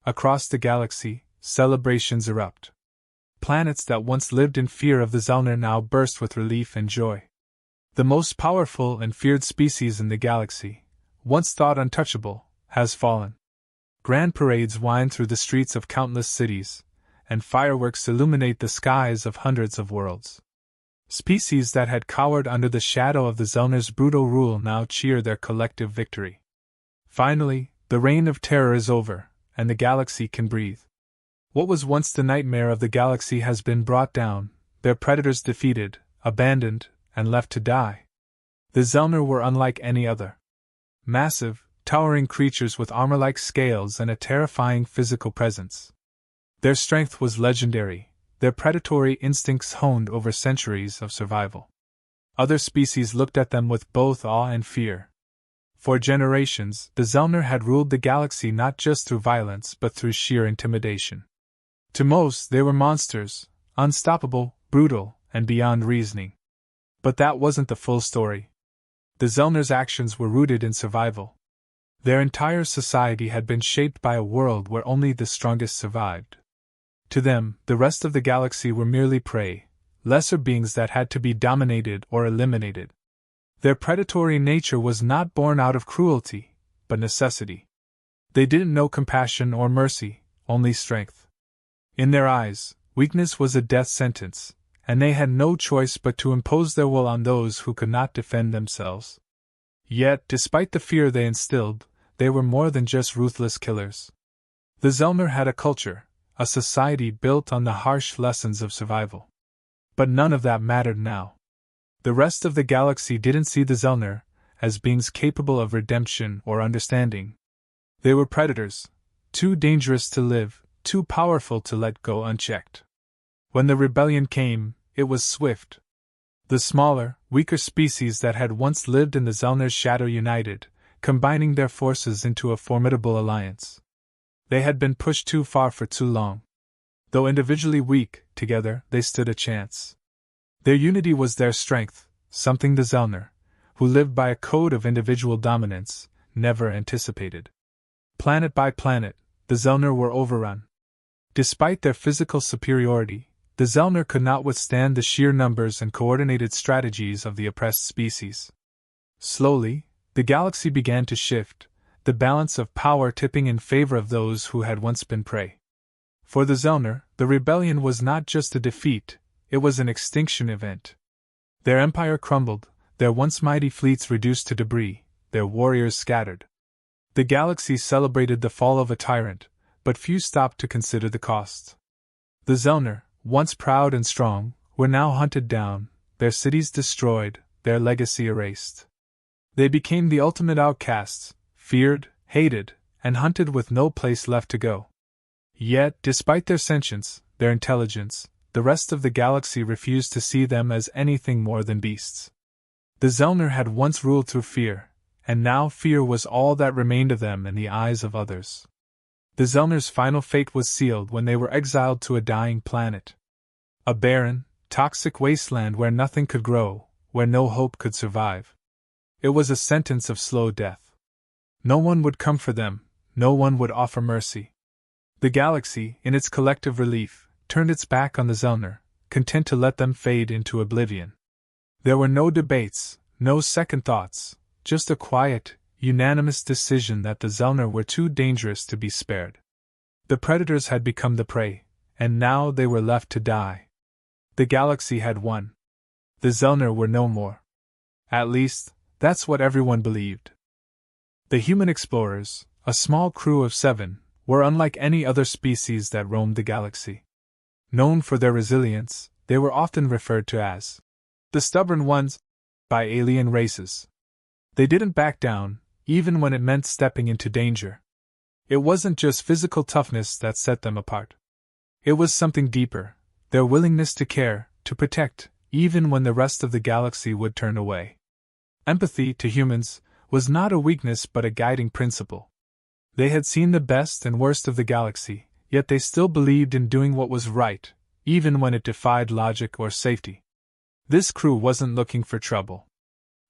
Across the galaxy, celebrations erupt. Planets that once lived in fear of the Zelner now burst with relief and joy. The most powerful and feared species in the galaxy, once thought untouchable, has fallen. Grand parades wind through the streets of countless cities, and fireworks illuminate the skies of hundreds of worlds. Species that had cowered under the shadow of the Zelner's brutal rule now cheer their collective victory. Finally, the reign of terror is over, and the galaxy can breathe. What was once the nightmare of the galaxy has been brought down, their predators defeated, abandoned, and left to die. The Zelner were unlike any other. Massive, towering creatures with armor-like scales and a terrifying physical presence. Their strength was legendary, their predatory instincts honed over centuries of survival. Other species looked at them with both awe and fear. For generations, the Zelner had ruled the galaxy not just through violence but through sheer intimidation. To most, they were monsters, unstoppable, brutal, and beyond reasoning. But that wasn't the full story. The Zelner's actions were rooted in survival. Their entire society had been shaped by a world where only the strongest survived. To them, the rest of the galaxy were merely prey, lesser beings that had to be dominated or eliminated. Their predatory nature was not born out of cruelty, but necessity. They didn't know compassion or mercy, only strength. In their eyes, weakness was a death sentence, and they had no choice but to impose their will on those who could not defend themselves. Yet, despite the fear they instilled, they were more than just ruthless killers. The Zelner had a culture, a society built on the harsh lessons of survival. But none of that mattered now. The rest of the galaxy didn't see the Zelner as beings capable of redemption or understanding. They were predators, too dangerous to live, too powerful to let go unchecked. When the rebellion came, it was swift. The smaller, weaker species that had once lived in the Zelner's shadow united, combining their forces into a formidable alliance. They had been pushed too far for too long. Though individually weak, together they stood a chance. Their unity was their strength, something the Zelner, who lived by a code of individual dominance, never anticipated. Planet by planet, the Zelner were overrun. Despite their physical superiority, the Zelner could not withstand the sheer numbers and coordinated strategies of the oppressed species. Slowly, the galaxy began to shift, the balance of power tipping in favor of those who had once been prey. For the Zelner, the rebellion was not just a defeat, it was an extinction event. Their empire crumbled, their once mighty fleets reduced to debris, their warriors scattered. The galaxy celebrated the fall of a tyrant, but few stopped to consider the cost. The Zelner, once proud and strong, were now hunted down, their cities destroyed, their legacy erased. They became the ultimate outcasts, feared, hated, and hunted with no place left to go. Yet, despite their sentience, their intelligence, the rest of the galaxy refused to see them as anything more than beasts. The Zelner had once ruled through fear, and now fear was all that remained of them in the eyes of others. The Zelner's final fate was sealed when they were exiled to a dying planet. A barren, toxic wasteland where nothing could grow, where no hope could survive. It was a sentence of slow death. No one would come for them, no one would offer mercy. The galaxy, in its collective relief, turned its back on the Zelner, content to let them fade into oblivion. There were no debates, no second thoughts, just a quiet, unanimous decision that the Zelner were too dangerous to be spared. The predators had become the prey, and now they were left to die. The galaxy had won. The Zelner were no more. At least, that's what everyone believed. The human explorers, a small crew of 7, were unlike any other species that roamed the galaxy. Known for their resilience, they were often referred to as the stubborn ones by alien races. They didn't back down, even when it meant stepping into danger. It wasn't just physical toughness that set them apart. It was something deeper, their willingness to care, to protect, even when the rest of the galaxy would turn away. Empathy, to humans, was not a weakness but a guiding principle. They had seen the best and worst of the galaxy, yet they still believed in doing what was right, even when it defied logic or safety. This crew wasn't looking for trouble.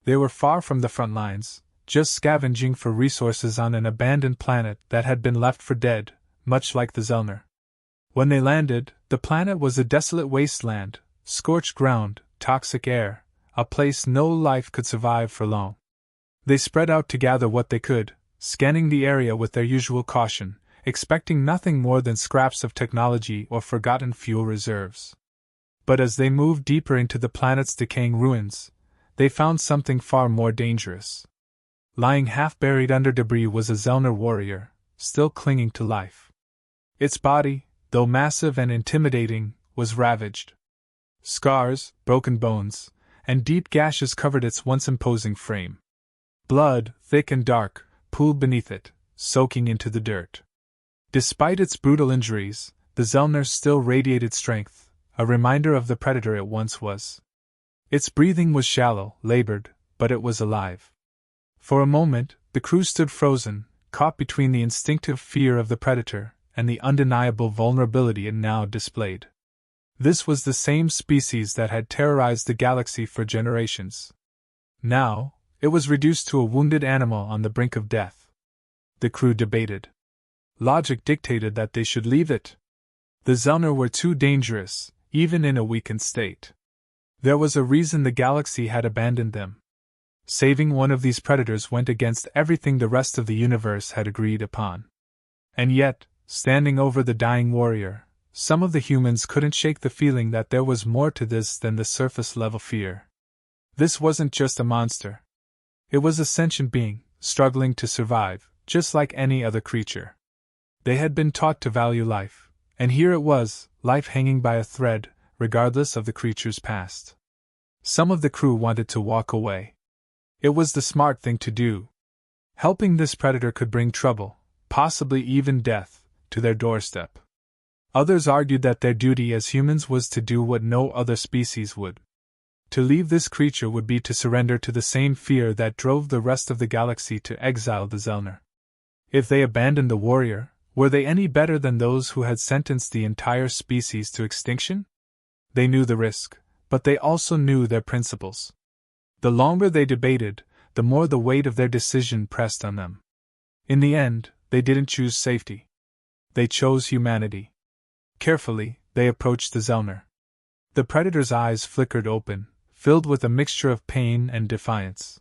They were far from the front lines, just scavenging for resources on an abandoned planet that had been left for dead, much like the Zelner. When they landed, the planet was a desolate wasteland, scorched ground, toxic air, a place no life could survive for long. They spread out to gather what they could, scanning the area with their usual caution, expecting nothing more than scraps of technology or forgotten fuel reserves. But as they moved deeper into the planet's decaying ruins, they found something far more dangerous. Lying half-buried under debris was a Zelner warrior, still clinging to life. Its body, though massive and intimidating, was ravaged. Scars, broken bones, and deep gashes covered its once imposing frame. Blood, thick and dark, pooled beneath it, soaking into the dirt. Despite its brutal injuries, the Zelner still radiated strength, a reminder of the predator it once was. Its breathing was shallow, labored, but it was alive. For a moment, the crew stood frozen, caught between the instinctive fear of the predator and the undeniable vulnerability it now displayed. This was the same species that had terrorized the galaxy for generations. Now, it was reduced to a wounded animal on the brink of death. The crew debated. Logic dictated that they should leave it. The Zelner were too dangerous, even in a weakened state. There was a reason the galaxy had abandoned them. Saving one of these predators went against everything the rest of the universe had agreed upon. And yet, standing over the dying warrior, some of the humans couldn't shake the feeling that there was more to this than the surface-level fear. This wasn't just a monster. It was a sentient being, struggling to survive, just like any other creature. They had been taught to value life, and here it was, life hanging by a thread, regardless of the creature's past. Some of the crew wanted to walk away. It was the smart thing to do. Helping this predator could bring trouble, possibly even death, to their doorstep. Others argued that their duty as humans was to do what no other species would. To leave this creature would be to surrender to the same fear that drove the rest of the galaxy to exile the Zelner. If they abandoned the warrior, were they any better than those who had sentenced the entire species to extinction? They knew the risk, but they also knew their principles. The longer they debated, the more the weight of their decision pressed on them. In the end, they didn't choose safety. They chose humanity. Carefully, they approached the Zelner. The predator's eyes flickered open, filled with a mixture of pain and defiance.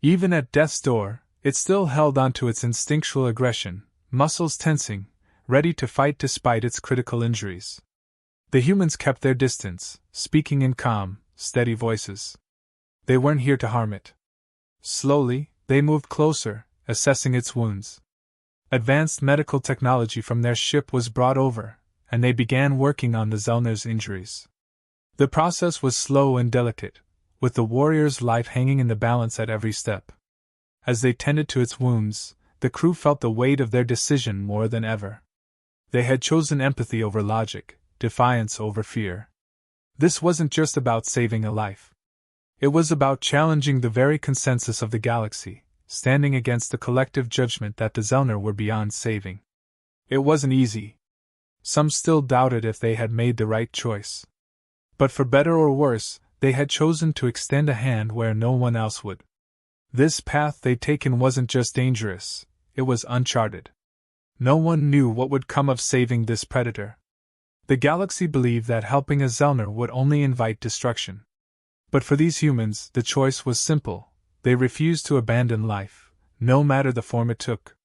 Even at death's door, it still held on to its instinctual aggression, muscles tensing, ready to fight despite its critical injuries. The humans kept their distance, speaking in calm, steady voices. They weren't here to harm it. Slowly, they moved closer, assessing its wounds. Advanced medical technology from their ship was brought over, and they began working on the Zelner's injuries. The process was slow and delicate, with the warrior's life hanging in the balance at every step. As they tended to its wounds, the crew felt the weight of their decision more than ever. They had chosen empathy over logic, defiance over fear. This wasn't just about saving a life. It was about challenging the very consensus of the galaxy, standing against the collective judgment that the Zelner were beyond saving. It wasn't easy. Some still doubted if they had made the right choice. But for better or worse, they had chosen to extend a hand where no one else would. This path they'd taken wasn't just dangerous, it was uncharted. No one knew what would come of saving this predator. The galaxy believed that helping a Zelner would only invite destruction. But for these humans, the choice was simple. They refused to abandon life, no matter the form it took.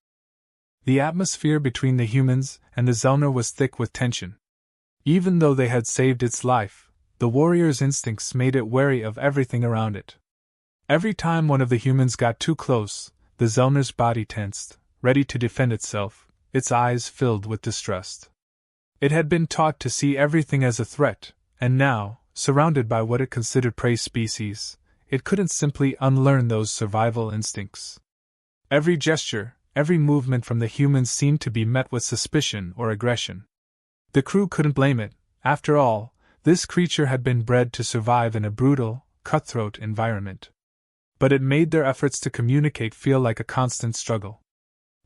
The atmosphere between the humans and the Zelner was thick with tension. Even though they had saved its life, the warrior's instincts made it wary of everything around it. Every time one of the humans got too close, the Zelner's body tensed, ready to defend itself, its eyes filled with distrust. It had been taught to see everything as a threat, and now, surrounded by what it considered prey species, it couldn't simply unlearn those survival instincts. Every gesture, every movement from the humans seemed to be met with suspicion or aggression. The crew couldn't blame it. After all, this creature had been bred to survive in a brutal, cutthroat environment. But it made their efforts to communicate feel like a constant struggle.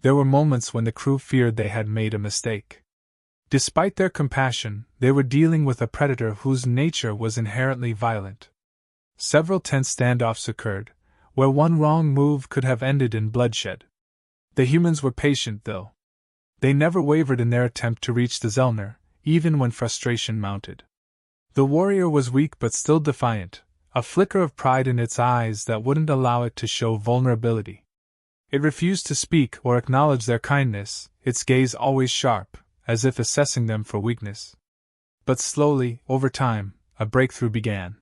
There were moments when the crew feared they had made a mistake. Despite their compassion, they were dealing with a predator whose nature was inherently violent. Several tense standoffs occurred, where one wrong move could have ended in bloodshed. The humans were patient, though. They never wavered in their attempt to reach the Zelner, even when frustration mounted. The warrior was weak but still defiant, a flicker of pride in its eyes that wouldn't allow it to show vulnerability. It refused to speak or acknowledge their kindness, its gaze always sharp, as if assessing them for weakness. But slowly, over time, a breakthrough began.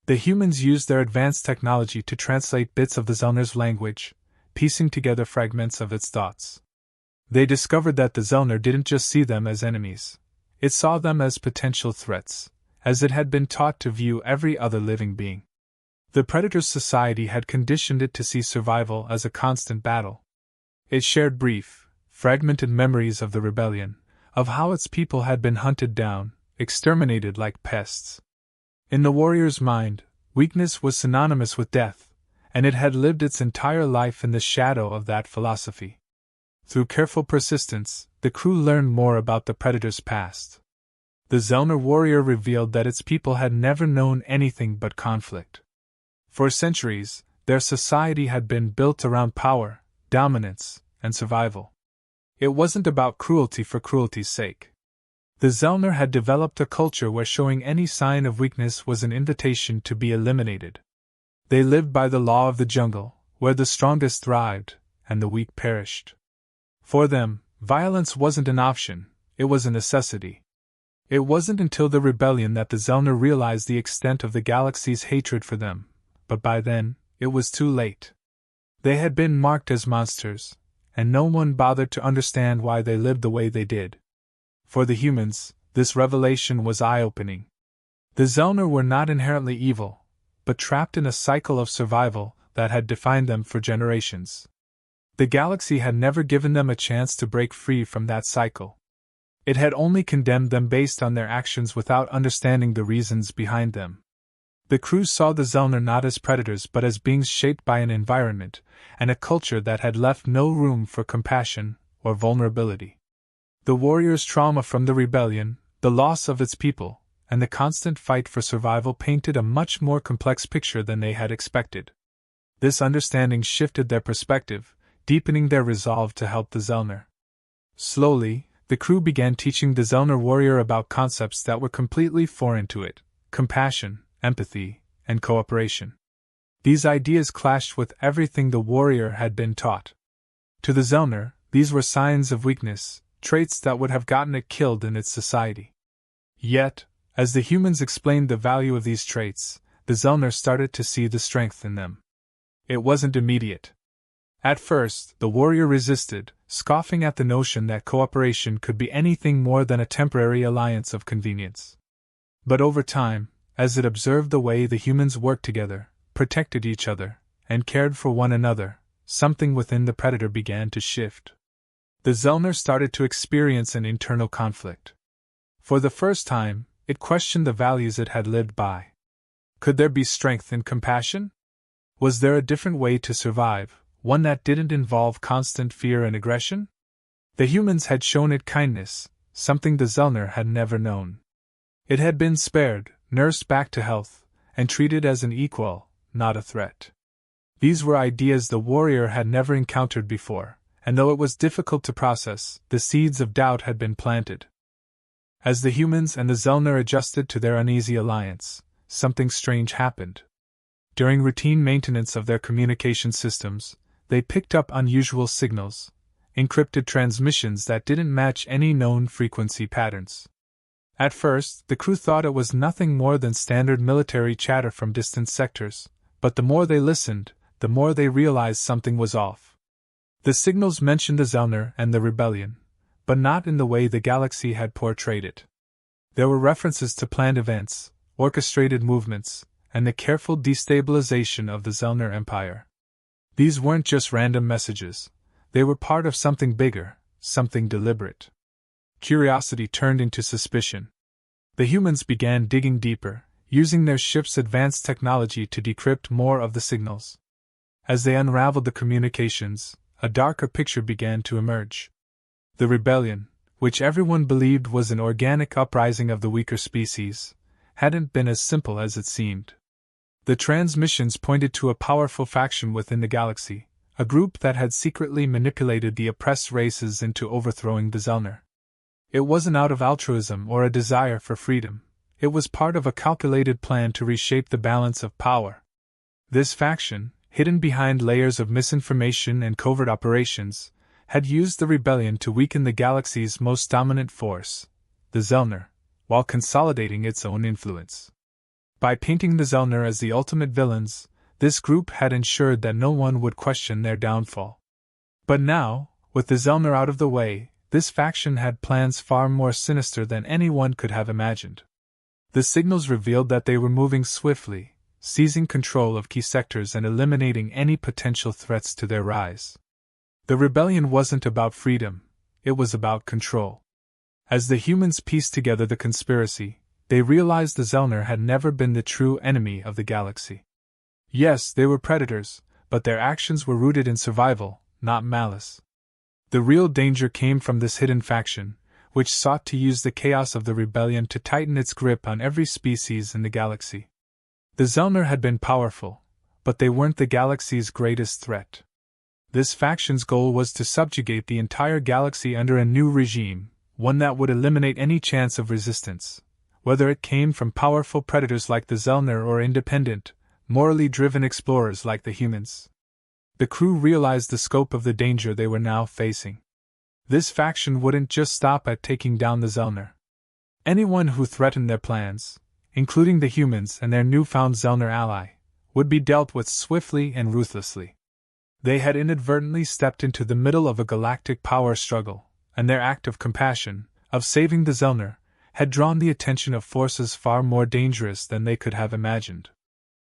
The humans used their advanced technology to translate bits of the Zelner's language, piecing together fragments of its thoughts. They discovered that the Zelner didn't just see them as enemies. It saw them as potential threats, as it had been taught to view every other living being. The Predator's society had conditioned it to see survival as a constant battle. It shared brief, fragmented memories of the rebellion, of how its people had been hunted down, exterminated like pests. In the warrior's mind, weakness was synonymous with death, and it had lived its entire life in the shadow of that philosophy. Through careful persistence, the crew learned more about the Predator's past. The Zelner warrior revealed that its people had never known anything but conflict. For centuries, their society had been built around power, dominance, and survival. It wasn't about cruelty for cruelty's sake. The Zelner had developed a culture where showing any sign of weakness was an invitation to be eliminated. They lived by the law of the jungle, where the strongest thrived, and the weak perished. For them, violence wasn't an option, it was a necessity. It wasn't until the rebellion that the Zelner realized the extent of the galaxy's hatred for them, but by then, it was too late. They had been marked as monsters, and no one bothered to understand why they lived the way they did. For the humans, this revelation was eye-opening. The Zelner were not inherently evil, but trapped in a cycle of survival that had defined them for generations. The galaxy had never given them a chance to break free from that cycle. It had only condemned them based on their actions without understanding the reasons behind them. The crew saw the Zelner not as predators but as beings shaped by an environment and a culture that had left no room for compassion or vulnerability. The warrior's trauma from the rebellion, the loss of its people, and the constant fight for survival painted a much more complex picture than they had expected. This understanding shifted their perspective, deepening their resolve to help the Zelner. Slowly, the crew began teaching the Zelner warrior about concepts that were completely foreign to it: compassion, empathy, and cooperation. These ideas clashed with everything the warrior had been taught. To the Zelner, these were signs of weakness, traits that would have gotten it killed in its society. Yet, as the humans explained the value of these traits, the Zelner started to see the strength in them. It wasn't immediate. At first, the warrior resisted, scoffing at the notion that cooperation could be anything more than a temporary alliance of convenience. But over time, as it observed the way the humans worked together, protected each other, and cared for one another, something within the Predator began to shift. The Zelner started to experience an internal conflict. For the first time, it questioned the values it had lived by. Could there be strength in compassion? Was there a different way to survive, one that didn't involve constant fear and aggression? The humans had shown it kindness, something the Zelner had never known. It had been spared, nursed back to health, and treated as an equal, not a threat. These were ideas the warrior had never encountered before, and though it was difficult to process, the seeds of doubt had been planted. As the humans and the Zelner adjusted to their uneasy alliance, something strange happened. During routine maintenance of their communication systems, they picked up unusual signals, encrypted transmissions that didn't match any known frequency patterns. At first, the crew thought it was nothing more than standard military chatter from distant sectors, but the more they listened, the more they realized something was off. The signals mentioned the Zelner and the rebellion, but not in the way the galaxy had portrayed it. There were references to planned events, orchestrated movements, and the careful destabilization of the Zelner Empire. These weren't just random messages, they were part of something bigger, something deliberate. Curiosity turned into suspicion. The humans began digging deeper, using their ship's advanced technology to decrypt more of the signals. As they unraveled the communications, a darker picture began to emerge. The rebellion, which everyone believed was an organic uprising of the weaker species, hadn't been as simple as it seemed. The transmissions pointed to a powerful faction within the galaxy, a group that had secretly manipulated the oppressed races into overthrowing the Zelner. It wasn't out of altruism or a desire for freedom, it was part of a calculated plan to reshape the balance of power. This faction, hidden behind layers of misinformation and covert operations, had used the rebellion to weaken the galaxy's most dominant force, the Zelner, while consolidating its own influence. By painting the Zelner as the ultimate villains, this group had ensured that no one would question their downfall. But now, with the Zelner out of the way, this faction had plans far more sinister than anyone could have imagined. The signals revealed that they were moving swiftly, seizing control of key sectors and eliminating any potential threats to their rise. The rebellion wasn't about freedom, it was about control. As the humans pieced together the conspiracy, they realized the Zelner had never been the true enemy of the galaxy. Yes, they were predators, but their actions were rooted in survival, not malice. The real danger came from this hidden faction, which sought to use the chaos of the rebellion to tighten its grip on every species in the galaxy. The Zelner had been powerful, but they weren't the galaxy's greatest threat. This faction's goal was to subjugate the entire galaxy under a new regime, one that would eliminate any chance of resistance, whether it came from powerful predators like the Zelner or independent, morally driven explorers like the humans. The crew realized the scope of the danger they were now facing. This faction wouldn't just stop at taking down the Zelner. Anyone who threatened their plans, including the humans and their newfound Zelner ally, would be dealt with swiftly and ruthlessly. They had inadvertently stepped into the middle of a galactic power struggle, and their act of compassion, of saving the Zelner, had drawn the attention of forces far more dangerous than they could have imagined.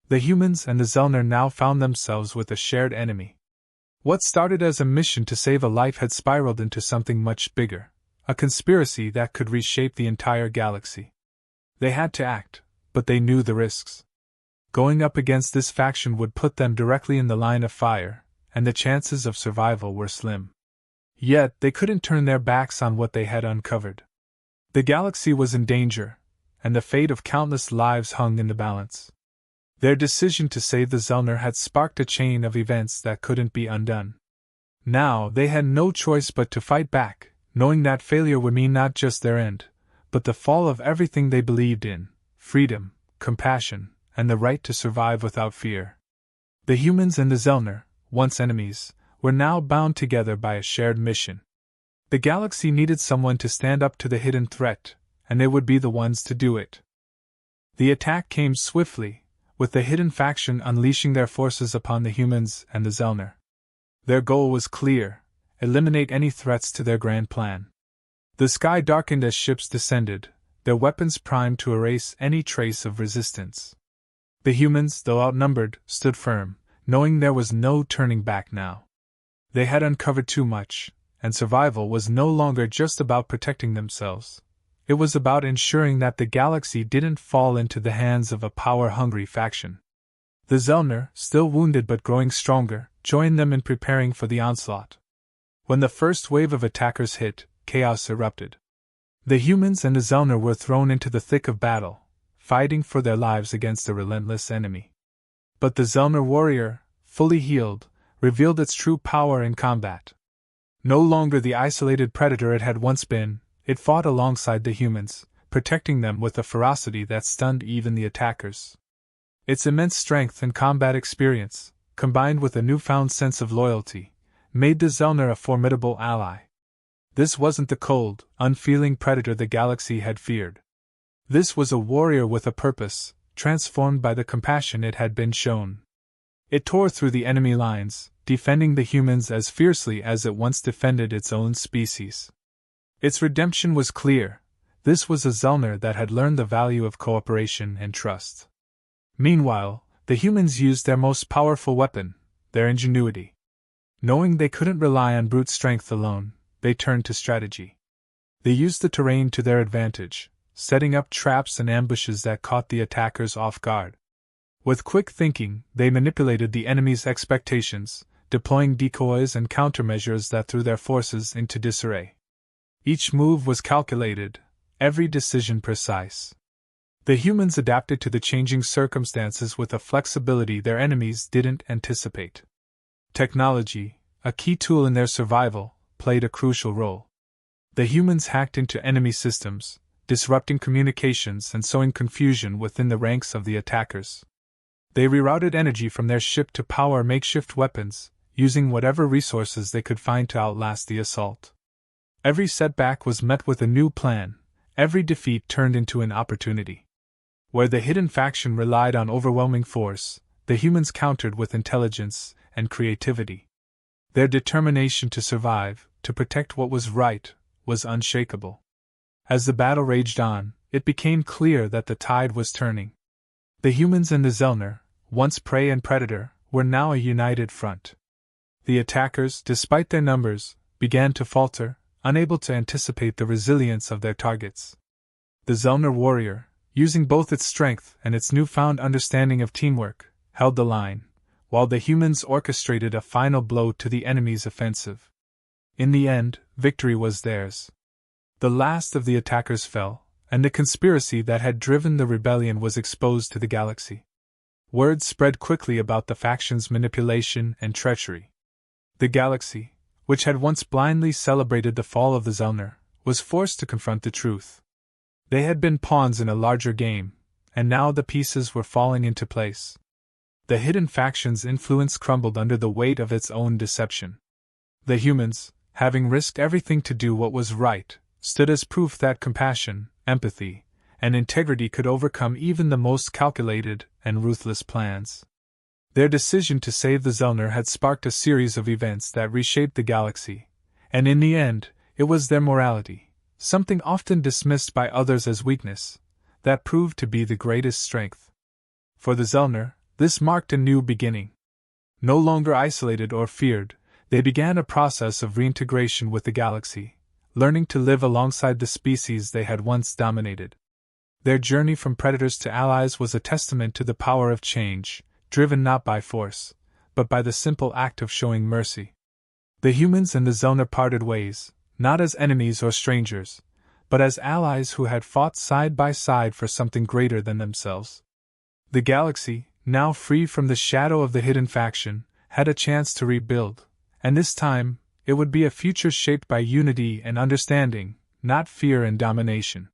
The humans and the Zelner now found themselves with a shared enemy. What started as a mission to save a life had spiraled into something much bigger, a conspiracy that could reshape the entire galaxy. They had to act, but they knew the risks. Going up against this faction would put them directly in the line of fire, and the chances of survival were slim. Yet they couldn't turn their backs on what they had uncovered. The galaxy was in danger, and the fate of countless lives hung in the balance. Their decision to save the Zelner had sparked a chain of events that couldn't be undone. Now they had no choice but to fight back, knowing that failure would mean not just their end, but the fall of everything they believed in: freedom, compassion, and the right to survive without fear. The humans and the Zelner, once enemies, were now bound together by a shared mission. The galaxy needed someone to stand up to the hidden threat, and they would be the ones to do it. The attack came swiftly, with the hidden faction unleashing their forces upon the humans and the Zelner. Their goal was clear: eliminate any threats to their grand plan. The sky darkened as ships descended, their weapons primed to erase any trace of resistance. The humans, though outnumbered, stood firm, knowing there was no turning back now. They had uncovered too much, and survival was no longer just about protecting themselves. It was about ensuring that the galaxy didn't fall into the hands of a power-hungry faction. The Zelner, still wounded but growing stronger, joined them in preparing for the onslaught. When the first wave of attackers hit, chaos erupted. The humans and the Zelner were thrown into the thick of battle, fighting for their lives against a relentless enemy. But the Zelner warrior, fully healed, revealed its true power in combat. No longer the isolated predator it had once been, it fought alongside the humans, protecting them with a ferocity that stunned even the attackers. Its immense strength and combat experience, combined with a newfound sense of loyalty, made the Zelner a formidable ally. This wasn't the cold, unfeeling predator the galaxy had feared. This was a warrior with a purpose, transformed by the compassion it had been shown. It tore through the enemy lines, defending the humans as fiercely as it once defended its own species. Its redemption was clear: this was a Zelner that had learned the value of cooperation and trust. Meanwhile, the humans used their most powerful weapon, their ingenuity. Knowing they couldn't rely on brute strength alone, they turned to strategy. They used the terrain to their advantage, setting up traps and ambushes that caught the attackers off guard. With quick thinking, they manipulated the enemy's expectations, deploying decoys and countermeasures that threw their forces into disarray. Each move was calculated, every decision precise. The humans adapted to the changing circumstances with a flexibility their enemies didn't anticipate. Technology, a key tool in their survival, played a crucial role. The humans hacked into enemy systems, disrupting communications and sowing confusion within the ranks of the attackers. They rerouted energy from their ship to power makeshift weapons, using whatever resources they could find to outlast the assault. Every setback was met with a new plan, every defeat turned into an opportunity. Where the hidden faction relied on overwhelming force, the humans countered with intelligence and creativity. Their determination to survive, to protect what was right, was unshakable. As the battle raged on, it became clear that the tide was turning. The humans and the Zelner, once prey and predator, were now a united front. The attackers, despite their numbers, began to falter, unable to anticipate the resilience of their targets. The Zelner warrior, using both its strength and its newfound understanding of teamwork, held the line, while the humans orchestrated a final blow to the enemy's offensive. In the end, victory was theirs. The last of the attackers fell, and the conspiracy that had driven the rebellion was exposed to the galaxy. Word spread quickly about the faction's manipulation and treachery. The galaxy, which had once blindly celebrated the fall of the Zelner, was forced to confront the truth. They had been pawns in a larger game, and now the pieces were falling into place. The hidden faction's influence crumbled under the weight of its own deception. The humans, having risked everything to do what was right, stood as proof that compassion, empathy, and integrity could overcome even the most calculated and ruthless plans. Their decision to save the Zelner had sparked a series of events that reshaped the galaxy, and in the end, it was their morality, something often dismissed by others as weakness, that proved to be the greatest strength. For the Zelner, this marked a new beginning. No longer isolated or feared, they began a process of reintegration with the galaxy, learning to live alongside the species they had once dominated. Their journey from predators to allies was a testament to the power of change, driven not by force, but by the simple act of showing mercy. The humans and the Zelner parted ways, not as enemies or strangers, but as allies who had fought side by side for something greater than themselves. The galaxy, now free from the shadow of the hidden faction, had a chance to rebuild, and this time, it would be a future shaped by unity and understanding, not fear and domination.